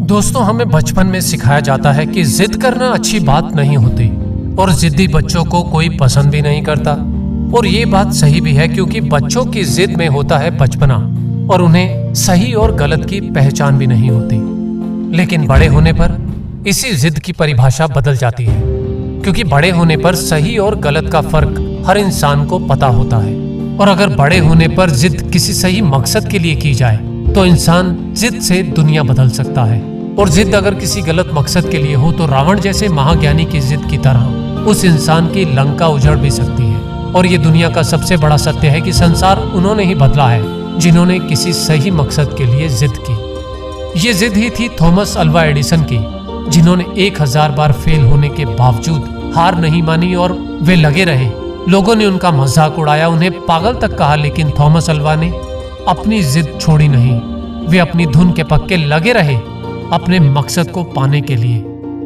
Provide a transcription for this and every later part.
दोस्तों, हमें बचपन में सिखाया जाता है कि जिद करना अच्छी बात नहीं होती और जिद्दी बच्चों को कोई पसंद भी नहीं करता। और ये बात सही भी है, क्योंकि बच्चों की जिद में होता है बचपना और उन्हें सही और गलत की पहचान भी नहीं होती। लेकिन बड़े होने पर इसी जिद की परिभाषा बदल जाती है, क्योंकि बड़े होने पर सही और गलत का फर्क हर इंसान को पता होता है। और अगर बड़े होने पर जिद किसी सही मकसद के लिए की जाए तो इंसान जिद से दुनिया बदल सकता है। और जिद अगर किसी गलत मकसद के लिए हो तो रावण जैसे महाज्ञानी की जिद की तरह उस इंसान की लंका उजड़ भी सकती है। और ये दुनिया का सबसे बड़ा सत्य है कि संसार उन्होंने ही बदला है जिन्होंने किसी सही मकसद के लिए जिद की। ये जिद ही थी थॉमस अल्वा एडिसन की, जिन्होंने 1000 बार फेल होने के बावजूद हार नहीं मानी और वे लगे रहे। लोगों ने उनका मजाक उड़ाया, उन्हें पागल तक कहा, लेकिन थॉमस अल्वा ने अपनी जिद छोड़ी नहीं। वे अपनी धुन के पक्के लगे रहे अपने मकसद को पाने के लिए,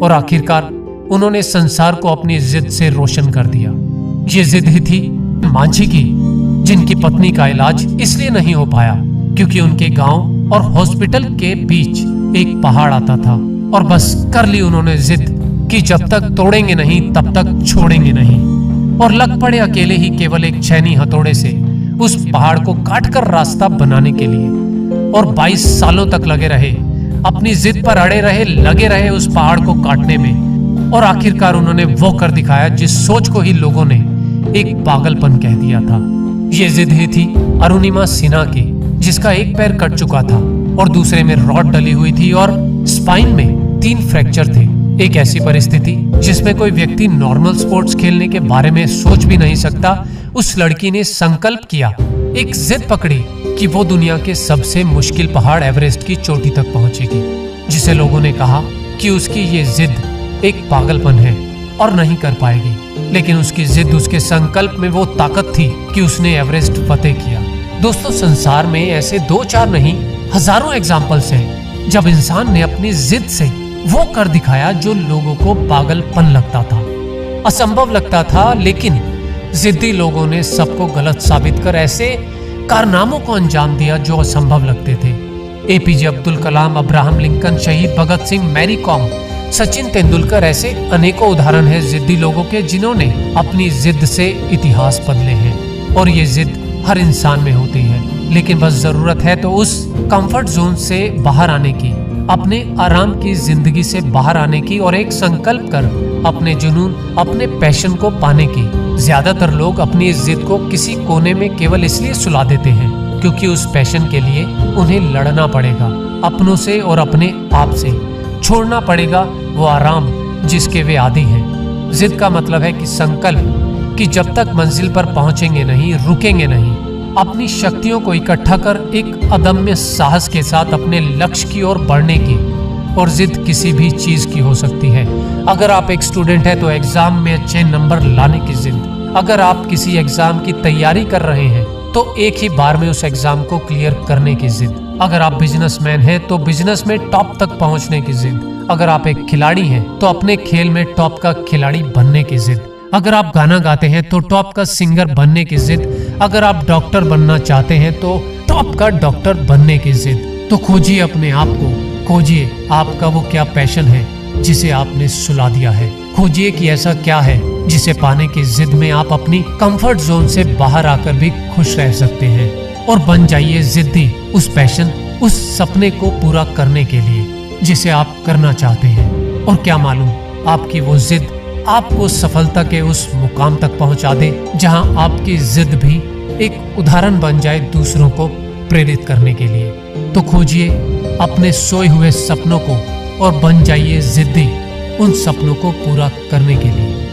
और आखिरकार उन्होंने संसार को अपनी जिद से रोशन कर दिया। ये जिद ही थी मांझी की, जिनकी पत्नी का इलाज इसलिए नहीं हो पाया क्योंकि उनके गांव और हॉस्पिटल के बीच एक पहाड़ आता था। और बस कर ली उन्होंने जिद कि जब तक तोड़ेंगे नहीं तब तक छोड़ेंगे नहीं, और लग पड़े अकेले ही केवल एक छैनी हथौड़े से उस पहाड़ को काटकर रास्ता बनाने के लिए। और 22 सालों तक लगे रहे, अपनी जिद पर अड़े रहे, लगे रहे उस पहाड़ को काटने में। और आखिरकार उन्होंने वो कर दिखाया जिस सोच को ही लोगों ने एक पागलपन कह दिया था। ये जिद ही थी अरुणिमा सिन्हा की, जिसका एक पैर कट चुका था और दूसरे में रॉड डली हुई थी और स्पाइन में 3 फ्रैक्चर थे। एक ऐसी परिस्थिति जिसमें कोई व्यक्ति नॉर्मल स्पोर्ट्स खेलने के बारे में सोच भी नहीं सकता, उस लड़की ने संकल्प किया, एक जिद पकड़ी कि वो दुनिया के सबसे मुश्किल पहाड़ एवरेस्ट की चोटी तक पहुंचेगी, जिसे लोगों ने कहा कि उसकी ये जिद एक पागलपन है और नहीं कर पाएगी। लेकिन उसकी जिद, उसके संकल्प में वो ताकत थी कि उसने एवरेस्ट फतेह किया। दोस्तों, संसार में ऐसे 2-4 नहीं, हजारों एग्जाम्पल्स हैं जब इंसान ने अपनी जिद से वो कर दिखाया जो लोगों को पागलपन लगता था, असंभव लगता था। लेकिन जिद्दी लोगों ने सबको गलत साबित कर ऐसे कारनामों को अंजाम दिया जो असंभव लगते थे। APJ Abdul Kalam, Abraham Lincoln, शहीद भगत सिंह, मैरी कॉम, सचिन तेंदुलकर, ऐसे अनेकों उदाहरण हैं जिद्दी लोगों के, जिन्होंने अपनी जिद से इतिहास बदले हैं। और ये जिद हर इंसान में होती है, लेकिन बस जरूरत है तो उस कंफर्ट जोन से बाहर आने की, अपने आराम की जिंदगी से बाहर आने की, और एक संकल्प कर अपने जुनून, अपने पैशन को पाने की। ज्यादातर लोग अपनी इस जिद को किसी कोने में केवल इसलिए सुला देते हैं क्योंकि उस पैशन के लिए उन्हें लड़ना पड़ेगा अपनों से और अपने आप से। छोड़ना पड़ेगा वो आराम जिसके वे आदी हैं। जिद का मतलब है कि संकल्प कि जब तक मंजिल पर पहुंचेंगे नहीं, रुकेंगे नहीं। अपनी शक्तियों को इकट्ठा कर एक अदम्य साहस के साथ अपने लक्ष्य की ओर बढ़ने की। और जिद किसी भी चीज की हो सकती है। अगर आप एक स्टूडेंट हैं तो एग्जाम में अच्छे नंबर लाने की जिद। अगर आप किसी एग्जाम की तैयारी कर रहे हैं तो एक ही बार में उस एग्जाम को क्लियर करने की जिद। अगर आप बिजनेसमैन हैं तो बिजनेस में टॉप तक पहुंचने की जिद। अगर आप एक खिलाड़ी हैं तो अपने खेल में टॉप का खिलाड़ी बनने की जिद। अगर आप गाना गाते हैं तो टॉप का सिंगर बनने की जिद। अगर आप डॉक्टर बनना चाहते हैं तो टॉप का डॉक्टर बनने की जिद। तो खोजिए अपने आप को, खोजिए आपका वो क्या पैशन है जिसे आपने सुला दिया है। खोजिए कि ऐसा क्या है जिसे पाने की जिद में आप अपनी कंफर्ट जोन से बाहर आकर भी खुश रह सकते हैं। और बन जाइए जिद्दी उस पैशन, उस सपने को पूरा करने के लिए जिसे आप करना चाहते हैं। और क्या मालूम आपकी वो जिद आपको सफलता के उस मुकाम तक पहुंचा दे जहां आपकी जिद भी एक उदाहरण बन जाए दूसरों को प्रेरित करने के लिए। तो खोजिए अपने सोए हुए सपनों को और बन जाइए जिद्दी उन सपनों को पूरा करने के लिए।